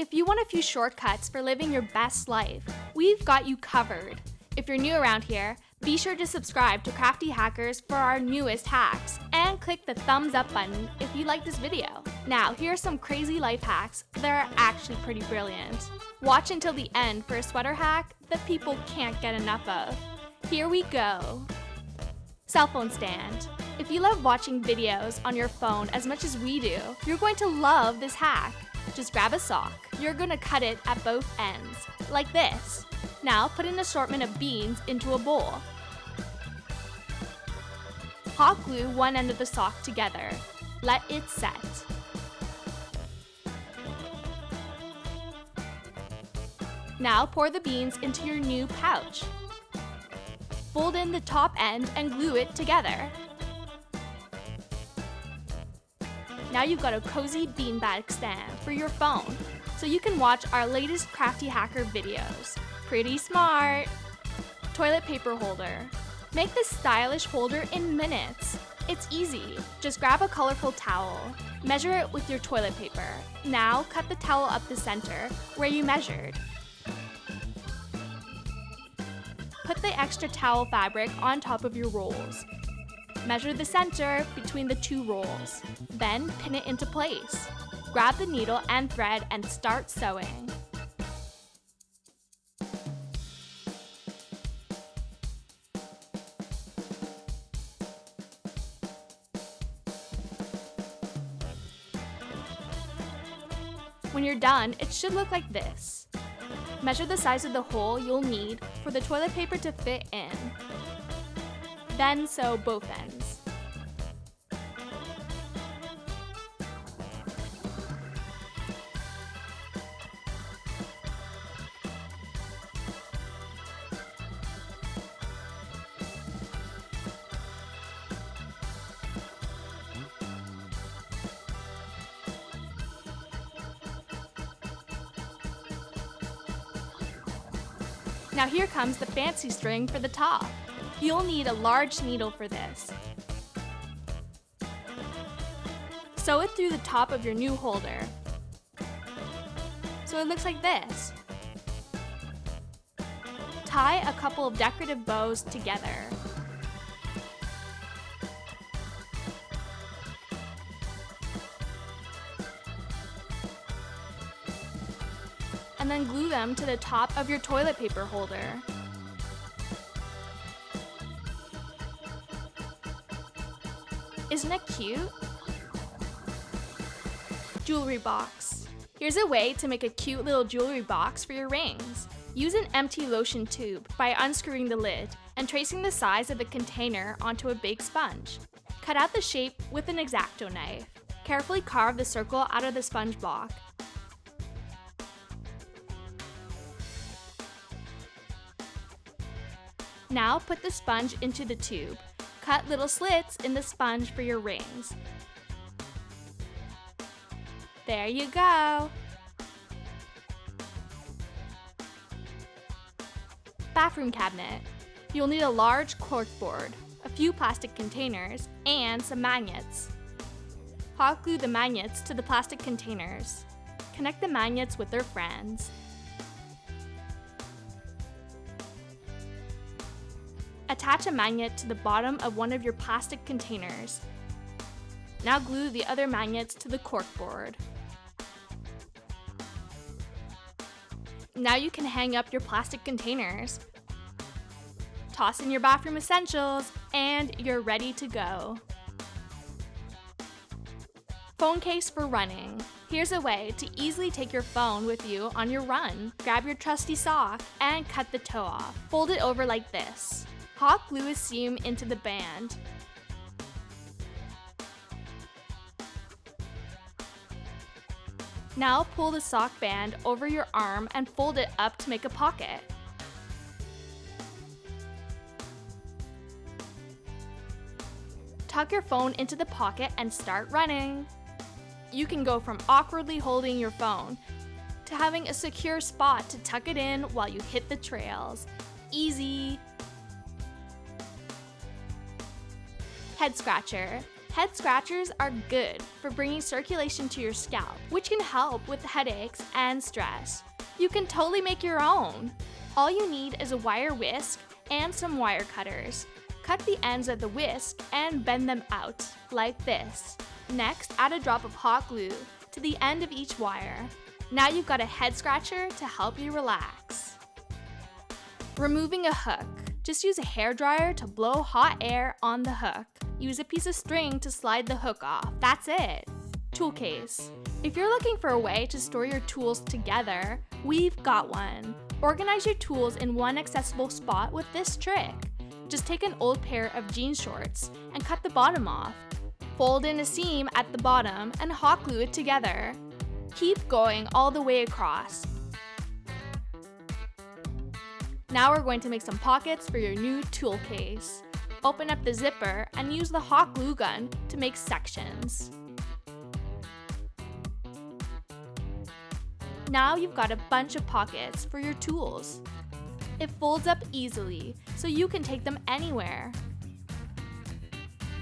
If you want a few shortcuts for living your best life, we've got you covered. If you're new around here, be sure to subscribe to Crafty Hackers for our newest hacks, and click the thumbs up button if you like this video. Now, here are some crazy life hacks that are actually pretty brilliant. Watch until the end for a sweater hack that people can't get enough of. Here we go. Cell phone stand. If you love watching videos on your phone as much as we do, you're going to love this hack. Just grab a sock. You're going to cut it at both ends, like this. Now put an assortment of beans into a bowl. Hot glue one end of the sock together. Let it set. Now pour the beans into your new pouch. Fold in the top end and glue it together. Now you've got a cozy beanbag stand for your phone, so you can watch our latest Crafty Hacker videos. Pretty smart! Toilet paper holder. Make this stylish holder in minutes. It's easy. Just grab a colorful towel. Measure it with your toilet paper. Now cut the towel up the center where you measured. Put the extra towel fabric on top of your rolls. Measure the center between the two rolls. Then pin it into place. Grab the needle and thread and start sewing. When you're done, it should look like this. Measure the size of the hole you'll need for the toilet paper to fit in. Then sew both ends. Now here comes the fancy string for the top. You'll need a large needle for this. Sew it through the top of your new holder, so it looks like this. Tie a couple of decorative bows together. And then glue them to the top of your toilet paper holder. Isn't it cute? Jewelry box. Here's a way to make a cute little jewelry box for your rings. Use an empty lotion tube by unscrewing the lid and tracing the size of the container onto a big sponge. Cut out the shape with an X-Acto knife. Carefully carve the circle out of the sponge block. Now put the sponge into the tube. Cut little slits in the sponge for your rings. There you go! Bathroom cabinet. You'll need a large corkboard, a few plastic containers, and some magnets. Hot glue the magnets to the plastic containers. Connect the magnets with their friends. Attach a magnet to the bottom of one of your plastic containers. Now glue the other magnets to the corkboard. Now you can hang up your plastic containers. Toss in your bathroom essentials, and you're ready to go. Phone case for running. Here's a way to easily take your phone with you on your run. Grab your trusty sock and cut the toe off. Fold it over like this. Hot glue a seam into the band. Now pull the sock band over your arm and fold it up to make a pocket. Tuck your phone into the pocket and start running. You can go from awkwardly holding your phone to having a secure spot to tuck it in while you hit the trails. Easy! Head scratcher. Head scratchers are good for bringing circulation to your scalp, which can help with headaches and stress. You can totally make your own. All you need is a wire whisk and some wire cutters. Cut the ends of the whisk and bend them out, like this. Next, add a drop of hot glue to the end of each wire. Now you've got a head scratcher to help you relax. Removing a hook. Just use a hairdryer to blow hot air on the hook. Use a piece of string to slide the hook off. That's it. Tool case. If you're looking for a way to store your tools together, we've got one. Organize your tools in one accessible spot with this trick. Just take an old pair of jean shorts and cut the bottom off. Fold in a seam at the bottom and hot glue it together. Keep going all the way across. Now we're going to make some pockets for your new tool case. Open up the zipper and use the hot glue gun to make sections. Now you've got a bunch of pockets for your tools. It folds up easily, so you can take them anywhere.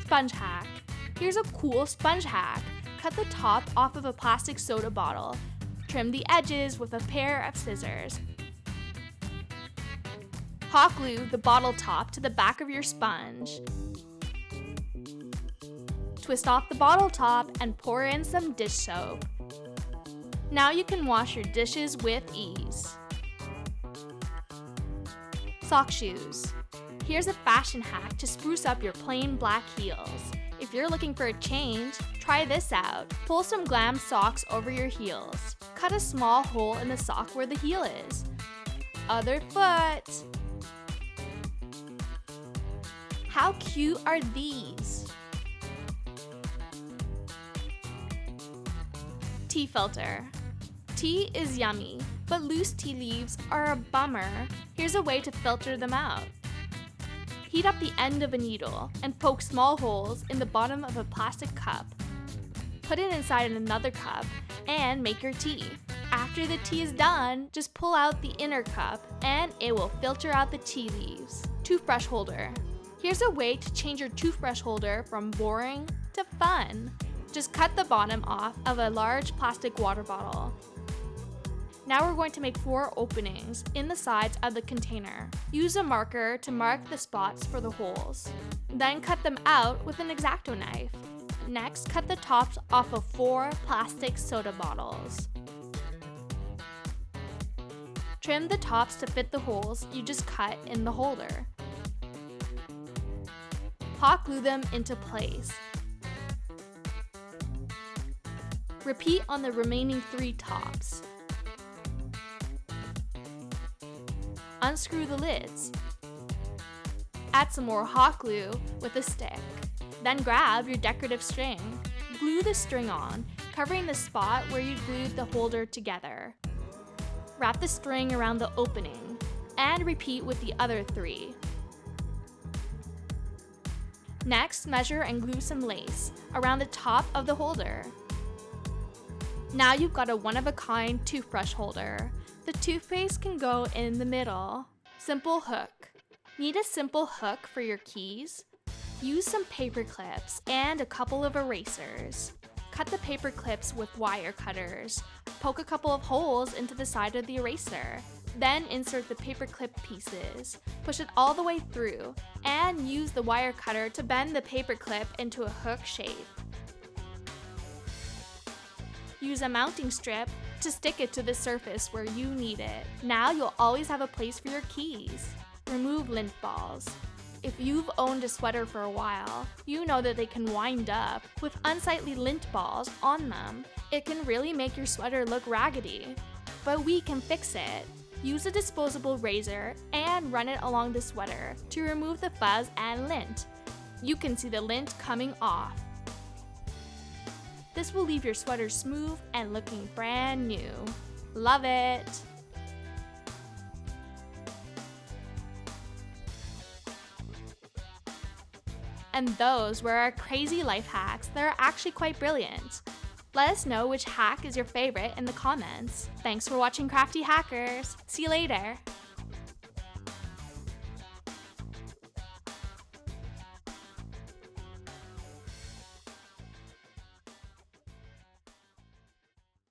Sponge hack. Here's a cool sponge hack. Cut the top off of a plastic soda bottle. Trim the edges with a pair of scissors. Hot glue the bottle top to the back of your sponge. Twist off the bottle top and pour in some dish soap. Now you can wash your dishes with ease. Sock shoes. Here's a fashion hack to spruce up your plain black heels. If you're looking for a change, try this out. Pull some glam socks over your heels. Cut a small hole in the sock where the heel is. Other foot. How cute are these? Tea filter. Tea is yummy, but loose tea leaves are a bummer. Here's a way to filter them out. Heat up the end of a needle and poke small holes in the bottom of a plastic cup. Put it inside another cup and make your tea. After the tea is done, just pull out the inner cup and it will filter out the tea leaves. Toothbrush holder. Here's a way to change your toothbrush holder from boring to fun. Just cut the bottom off of a large plastic water bottle. Now we're going to make 4 openings in the sides of the container. Use a marker to mark the spots for the holes. Then cut them out with an X-Acto knife. Next, cut the tops off of 4 plastic soda bottles. Trim the tops to fit the holes you just cut in the holder. Hot glue them into place. Repeat on the remaining 3 tops. Unscrew the lids. Add some more hot glue with a stick. Then grab your decorative string. Glue the string on, covering the spot where you glued the holder together. Wrap the string around the opening and repeat with the other 3. Next, measure and glue some lace around the top of the holder. Now you've got a one-of-a-kind toothbrush holder. The toothpaste can go in the middle. Simple hook. Need a simple hook for your keys? Use some paper clips and a couple of erasers. Cut the paper clips with wire cutters. Poke a couple of holes into the side of the eraser. Then insert the paper clip pieces. Push it all the way through and use the wire cutter to bend the paper clip into a hook shape. Use a mounting strip to stick it to the surface where you need it. Now you'll always have a place for your keys. Remove lint balls. If you've owned a sweater for a while, you know that they can wind up with unsightly lint balls on them. It can really make your sweater look raggedy, but we can fix it. Use a disposable razor and run it along the sweater to remove the fuzz and lint. You can see the lint coming off. This will leave your sweater smooth and looking brand new. Love it! And those were our crazy life hacks that are actually quite brilliant. Let us know which hack is your favorite in the comments. Thanks for watching Crafty Hackers. See you later.